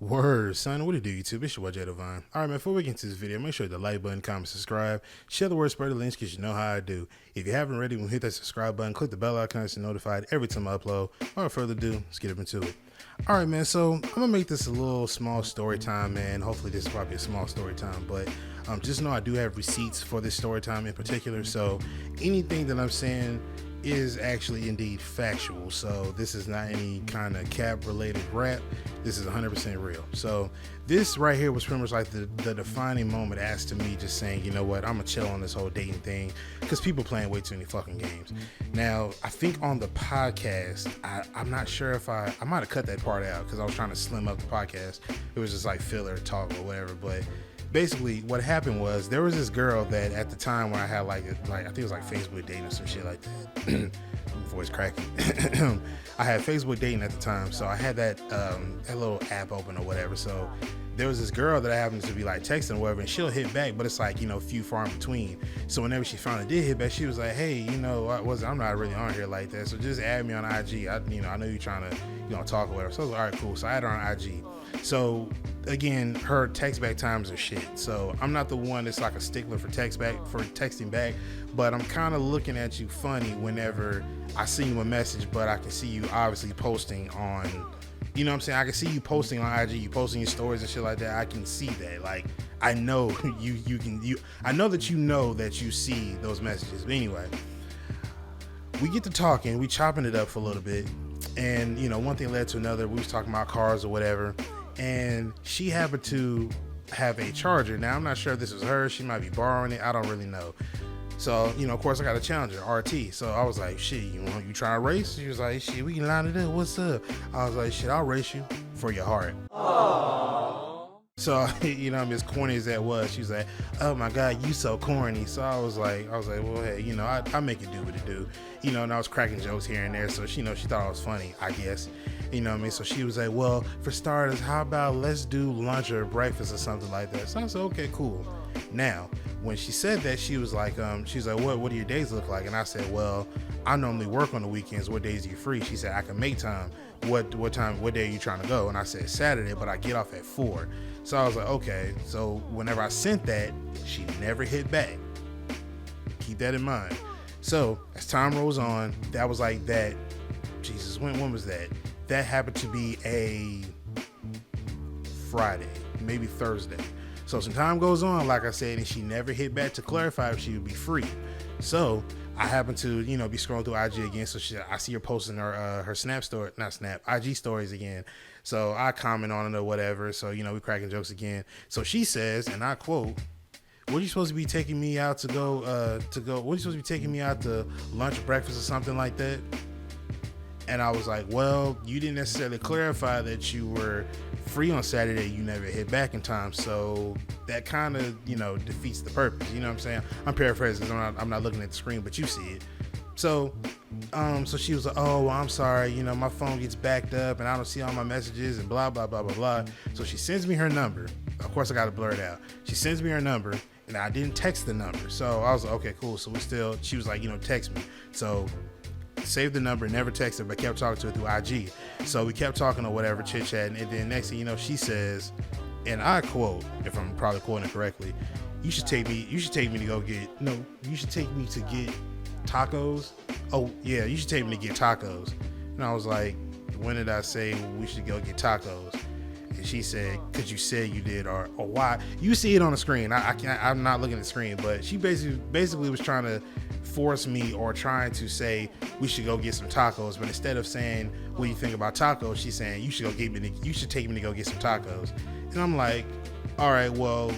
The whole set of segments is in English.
Word, son. What it do, YouTube? It's your boy JDiVine. All right, man, before we get into this video, make sure to like button, comment, subscribe, share the word, spread the links, because you know how I do. If you haven't already, hit that subscribe button, click the bell icon to be notified every time I upload. Without further ado, let's get up into it. All right, man, so I'm going to make this a little small story time, man. Hopefully this is probably a small story time, but just know I do have receipts for this story time in particular, so anything that I'm saying is actually indeed factual. So this is not any kind of cap related rap. This is 100% real. So this right here was pretty much like the defining moment as to me just saying, you know what, I'm gonna chill on this whole dating thing because people playing way too many fucking games. Now I think on the podcast, I'm not sure if I might have cut that part out because I was trying to slim up the podcast. It was just like filler talk or whatever, but basically what happened was there was this girl that at the time when I had like I think it was like Facebook dating or some shit like that. Voice cracking. I had Facebook dating at the time, so I had that little app open or whatever. So there was this girl that I happened to be like texting or whatever, and she'll hit back, but it's like, you know, few far in between. So whenever she finally did hit back, she was like, hey, you know, I'm not really on here like that, so just add me on IG. I know you're trying to, you know, talk or whatever. So I was like, all right, cool. So I had her on IG. So again, her text back times are shit. So I'm not the one that's like a stickler for texting back, but I'm kind of looking at you funny whenever I see you a message, but I can see you obviously posting on, you know what I'm saying? I can see you posting on IG, you posting your stories and shit like that. I can see that. Like, I know I know that you see those messages. But anyway, we get to talking, we chopping it up for a little bit. And, you know, one thing led to another. We was talking about cars or whatever. And she happened to have a charger. Now, I'm not sure if this was her. She might be borrowing it. I don't really know. So, you know, of course, I got a Challenger RT. So I was like, shit, you trying to race? She was like, shit, we can line it up. What's up? I was like, shit, I'll race you for your heart. Aww. So, you know, as corny as that was, she was like, oh my God, you so corny. So I was like, well, hey, you know, I make it do what it do. You know, and I was cracking jokes here and there. So, she thought I was funny, I guess. You know what I mean? So she was like, well, for starters, how about let's do lunch or breakfast or something like that? So I said, okay, cool. Now, when she said that, she was like, what do your days look like? And I said, well, I normally work on the weekends. What days are you free? She said, I can make time. What day are you trying to go? And I said, Saturday, but I get off at 4. So I was like, okay. So whenever I sent that, she never hit back. Keep that in mind. So as time rolls on, that was like that. Jesus, when was that? That happened to be a Friday, maybe Thursday. So some time goes on, like I said, and she never hit back to clarify if she would be free. So I happen to, you know, be scrolling through IG again. So I see her posting her IG stories again. So I comment on it or whatever. So, you know, we cracking jokes again. So she says, and I quote, what are you supposed to be taking me out to go, what are you supposed to be taking me out to lunch, breakfast or something like that? And I was like, well, you didn't necessarily clarify that you were free on Saturday. You never hit back in time. So that kind of, you know, defeats the purpose. You know what I'm saying? I'm paraphrasing because I'm not looking at the screen, but you see it. So, so she was like, oh, well, I'm sorry. You know, my phone gets backed up and I don't see all my messages and blah, blah, blah, blah, blah. So she sends me her number. Of course, I got to blur it out. She sends me her number and I didn't text the number. So I was like, okay, cool. So she was like, you know, text me. So saved the number, never texted her, but kept talking to her through IG. So we kept talking or whatever, chit chatting, and then next thing you know, she says, and I quote, if I'm probably quoting it correctly, you should take me to get tacos. Oh yeah, you should take me to get tacos. And I was like, when did I say we should go get tacos? And she said, because you said you did, or why? You see it on the screen. I'm not looking at the screen, but she basically was trying to force me or trying to say we should go get some tacos, but instead of saying what do you think about tacos, she's saying you should take me to go get some tacos. And I'm like, all right, well,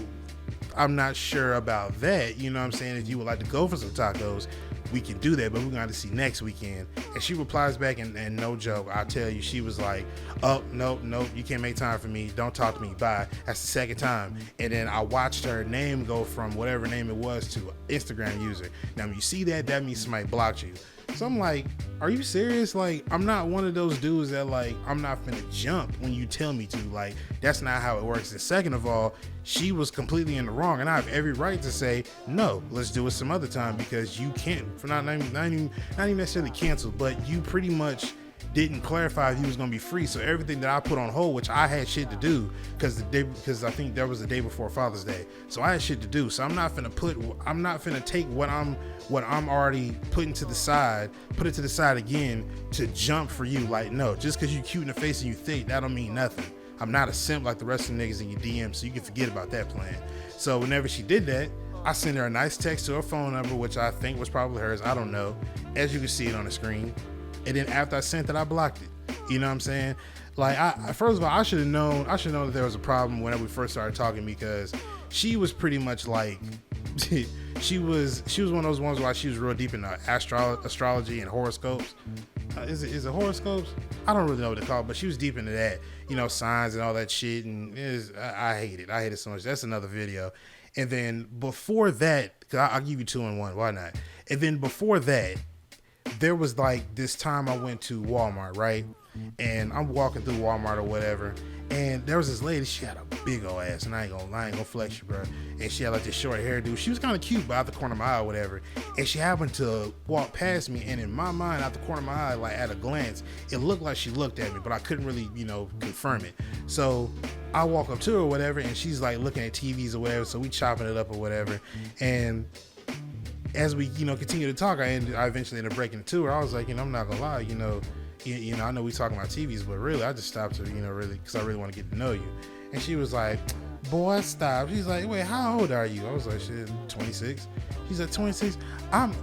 I'm not sure about that. You know what I'm saying? If you would like to go for some tacos, we can do that, but we're going to see next weekend. And she replies back, and no joke, I'll tell you, she was like, oh, nope, you can't make time for me. Don't talk to me. Bye. That's the second time. And then I watched her name go from whatever name it was to Instagram user. Now, when you see that means somebody blocked you. So I'm like, are you serious? Like, I'm not one of those dudes that like, I'm not finna jump when you tell me to. Like, that's not how it works. And second of all, she was completely in the wrong, and I have every right to say, no, let's do it some other time, because you can't, for not even necessarily canceled, but you pretty much didn't clarify if he was going to be free. So everything that I put on hold, which I had shit to do because I think that was the day before Father's Day. So I had shit to do. So I'm not finna take what I'm already putting to the side, put it to the side again to jump for you. Like, no, just because you cute in the face and you thick, that don't mean nothing. I'm not a simp like the rest of the niggas in your DM, so you can forget about that plan. So whenever she did that, I sent her a nice text to her phone number, which I think was probably hers. I don't know. As you can see it on the screen. And then after I sent it, I blocked it. You know what I'm saying? Like, first of all, I should have known that there was a problem whenever we first started talking, because she was pretty much like, she was one of those ones where she was real deep in astrology and horoscopes. Is it horoscopes? I don't really know what to call it, but she was deep into that, you know, signs and all that shit. And I hate it. I hate it so much. That's another video. And then before that, cause I'll give you 2 in 1. Why not? And then before that, there was like this time I went to Walmart, right? And I'm walking through Walmart or whatever, and there was this lady. She had a big old ass, and I ain't gonna flex you, bro. And she had like this short hairdo. She was kind of cute, but out the corner of my eye or whatever. And she happened to walk past me, and in my mind, out the corner of my eye, like at a glance, it looked like she looked at me, but I couldn't really, you know, confirm it. So I walk up to her or whatever, and she's like looking at TVs or whatever. So we chopping it up or whatever, and as we, you know, continue to talk, I eventually ended up breaking it to her. I was like, you know, I'm not gonna lie, you know, I know we talking about TVs, but really, I just stopped her, you know, really, because I really want to get to know you. And she was like, boy, stop. She's like, wait, how old are you? I was like, shit, 26. She's like, 26? I'm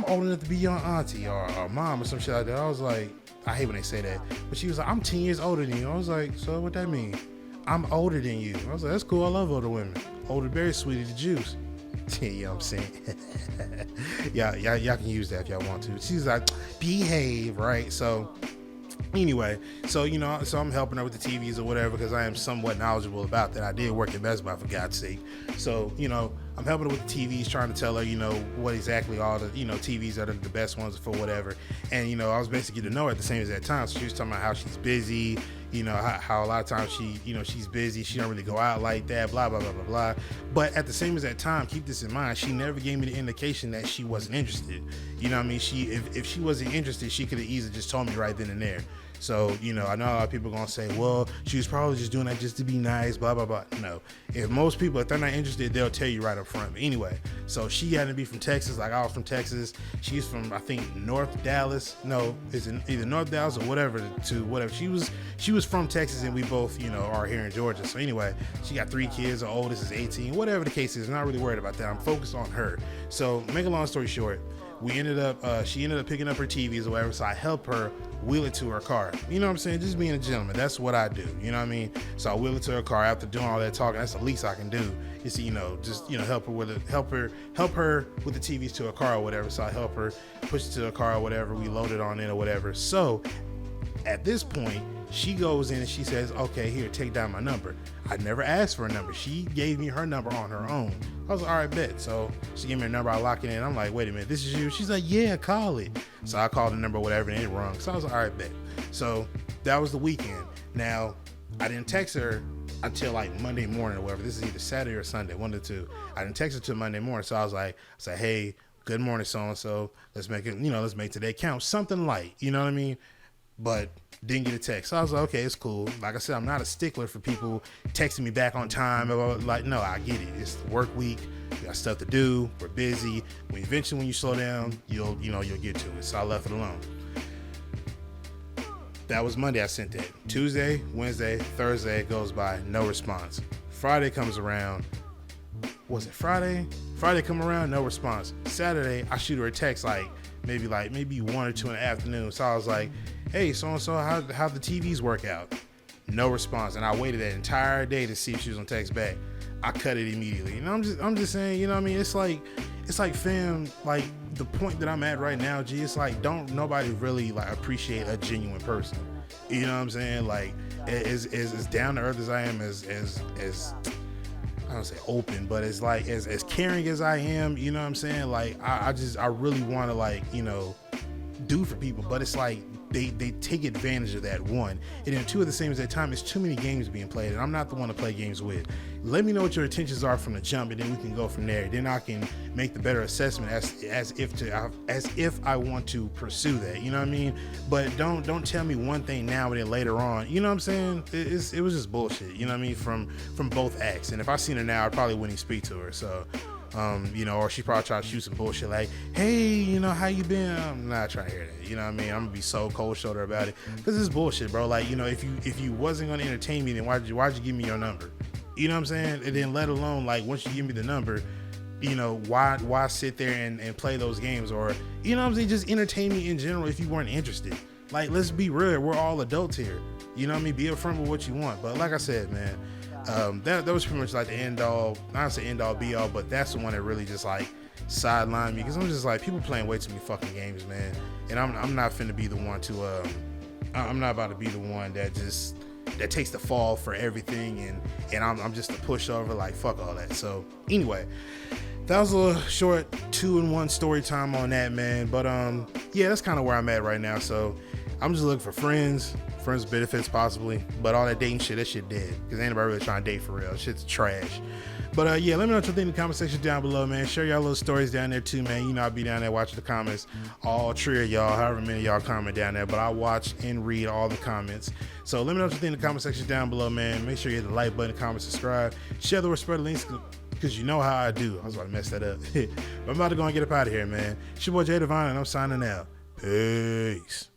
old enough to be your auntie or mom or some shit like that. I was like, I hate when they say that. But she was like, I'm 10 years older than you. I was like, so what that mean? I'm older than you. I was like, that's cool. I love older women. Older berry, sweetie the juice. You know what I'm saying? y'all can use that if y'all want to. She's like, behave, right? So anyway, so, you know, so I'm helping her with the TVs or whatever, because I am somewhat knowledgeable about that. I did work at Best Buy, for God's sake. So, you know, I'm helping her with the TVs, trying to tell her, you know, what exactly all the, you know, TVs are the best ones for whatever. And, you know, I was basically getting to know her at the same as that time. So she was talking about how she's busy, you know, how a lot of times she, you know, she's busy. She don't really go out like that, blah, blah, blah, blah, blah. But at the same as that time, keep this in mind, she never gave me the indication that she wasn't interested. You know what I mean? If she wasn't interested, she could have easily just told me right then and there. So, you know, I know a lot of people are going to say, well, she was probably just doing that just to be nice, blah, blah, blah. No. If most people, if they're not interested, they'll tell you right up front. But anyway, so she had to be from Texas, like I was from Texas. She's from, I think, North Dallas. No, it's either North Dallas or whatever to whatever. She was from Texas, and we both, you know, are here in Georgia. So anyway, she got 3 kids. The oldest is 18. Whatever the case is, I'm not really worried about that. I'm focused on her. So make a long story short, she ended up picking up her TVs or whatever, so I helped her wheel it to her car. You know what I'm saying? Just being a gentleman. That's what I do. You know what I mean? So I wheel it to her car after doing all that talking. That's the least I can do. Is, you know, just, you know, help her with the TVs to her car or whatever. So I help her push it to her car or whatever. We load it on in or whatever. So at this point, she goes in and she says, okay, here, take down my number. I never asked for a number. She gave me her number on her own. I was like, all right, bet. So she gave me her number. I lock it in. I'm like, wait a minute, this is you? She's like, yeah, call it. So I called the number, whatever, and it rung. So I was like, all right, bet. So that was the weekend. Now, I didn't text her until like Monday morning or whatever. This is either Saturday or Sunday, one of the two. I didn't text her till Monday morning. So I said, hey, good morning, so-and-so. Let's make it, you know, let's make today count. Something light, you know what I mean? But didn't get a text. So I was like, okay, it's cool. Like I said, I'm not a stickler for people texting me back on time. Like, no, I get it. It's the work week. We got stuff to do. We're busy. Eventually, when you slow down, you'll get to it. So I left it alone. That was Monday. I sent that. Tuesday, Wednesday, Thursday goes by. No response. Friday comes around. Was it Friday? Friday come around. No response. Saturday, I shoot her a text maybe 1 or 2 in the afternoon. So I was like, hey, so-and-so, how the TVs work out? No response. And I waited that entire day to see if she was gonna text back. I cut it immediately. And I'm just saying, you know what I mean? It's like, fam, like the point that I'm at right now, G, it's like, don't nobody really like appreciate a genuine person. You know what I'm saying? Like, as down to earth as I am, as I don't say open, but it's like as caring as I am, you know what I'm saying? Like I really want to, like, you know, do for people, but it's like they take advantage of that, one. And then two, at the same as that time, it's too many games being played, and I'm not the one to play games with. Let me know what your intentions are from the jump, and then we can go from there. Then I can make the better assessment as if I want to pursue that. You know what I mean? But don't tell me one thing now and then later on. You know what I'm saying? It was just bullshit. You know what I mean? From both acts. And if I seen her now, I probably wouldn't speak to her. So. You know, or she probably try to shoot some bullshit like, hey, you know, how you been? I'm not trying to hear that. You know what I mean? I'm gonna be so cold shoulder about it because it's bullshit, bro. Like, you know, if you wasn't gonna entertain me, then why'd you give me your number? You know what I'm saying? And then let alone, like, once you give me the number, you know, why sit there and play those games? Or, you know what I'm saying, just entertain me in general if you weren't interested. Like, let's be real, we're all adults here. You know what I mean? Be upfront with what you want. But like I said, man, that was pretty much like the end all, not to say end all be all, but that's the one that really just like sidelined me, because I'm just like, people playing way too many fucking games, man. And I'm not finna be the one to I'm not about to be the one that takes the fall for everything, and I'm just a pushover. Like, fuck all that. So anyway, that was a little short 2-in-1 story time on that, man. But yeah, that's kind of where I'm at right now. So I'm just looking for friends benefits possibly, but all that dating shit, that shit dead, because ain't nobody really trying to date for real. Shit's trash. But yeah, let me know what you think in the comment section down below, man. Share y'all little stories down there too, man. You know, I'll be down there watching the comments, all three of y'all, however many of y'all comment down there, but I watch and read all the comments. So let me know what you think in the comment section down below, man. Make sure you hit the like button, comment, subscribe, share the word, spread the links, because you know how I do. I was about to mess that up. But I'm about to go and get up out of here, man. It's your boy JDiVine, and I'm signing out. Peace.